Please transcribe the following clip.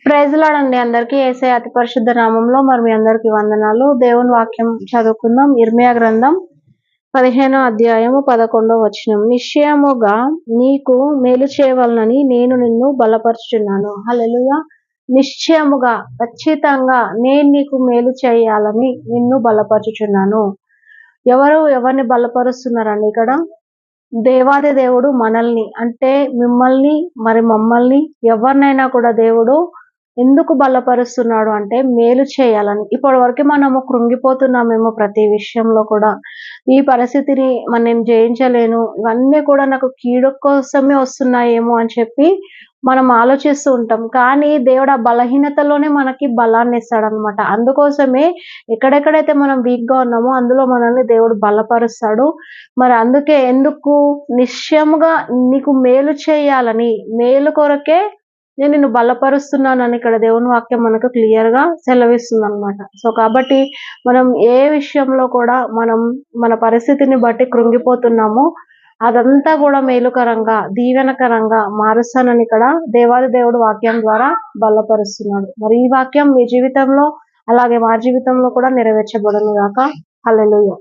Praise lord అండి అందరికీ. యేసయ్య అతి పరిశుద్ధ నామంలో మరి మీ అందరికీ వందనాలు. దేవుని వాక్యం చదువుకుందాం. ఇర్మియా గ్రంథం 15వ అధ్యాయము 11వ వచనం. నిశ్చయముగా నీకు మేలు చేయవలనని నేను నిన్ను బలపరుచుచున్నాను. హల్లెలూయా. నిశ్చయముగా, ఖచ్చితంగా నేను నీకు మేలు చేయాలని నిన్ను బలపరుచుచున్నాను. ఎవరిని బలపరుస్తున్నారండి ఇక్కడ? దేవాది దేవుడు మనల్ని, అంటే మిమ్మల్ని, మరి మమ్మల్ని, ఎవరినైనా కూడా దేవుడు ఎందుకు బలపరుస్తున్నాడు అంటే మేలు చేయాలని. ఇప్పటి వరకు మనము కృంగిపోతున్నామేమో ప్రతి విషయంలో కూడా. ఈ పరిస్థితిని నేను జయించలేను, ఇవన్నీ కూడా నాకు కీడు కోసమే వస్తున్నాయేమో అని చెప్పి మనం ఆలోచిస్తూ ఉంటాం. కానీ దేవుడు ఆ బలహీనతలోనే మనకి బలాన్ని ఇస్తాడనమాట. అందుకోసమే ఎక్కడెక్కడైతే మనం వీక్ గా ఉన్నామో అందులో మనల్ని దేవుడు బలపరుస్తాడు. మరి అందుకే ఎందుకు నిశ్చయముగా నీకు మేలు చేయాలని, మేలు కొరకే నేను నిన్ను బలపరుస్తున్నానని ఇక్కడ దేవుని వాక్యం మనకు క్లియర్ గా సెలవిస్తుంది అనమాట. సో కాబట్టి మనం ఏ విషయంలో కూడా మనం మన పరిస్థితిని బట్టి కృంగిపోతున్నామో అదంతా కూడా మేలుకరంగా, దీవెనకరంగా మారుస్తానని ఇక్కడ దేవాది దేవుడు వాక్యం ద్వారా బలపరుస్తున్నాడు. మరి ఈ వాక్యం మీ జీవితంలో అలాగే మా జీవితంలో కూడా నెరవేర్చబడును గాక. హల్లెలూయా.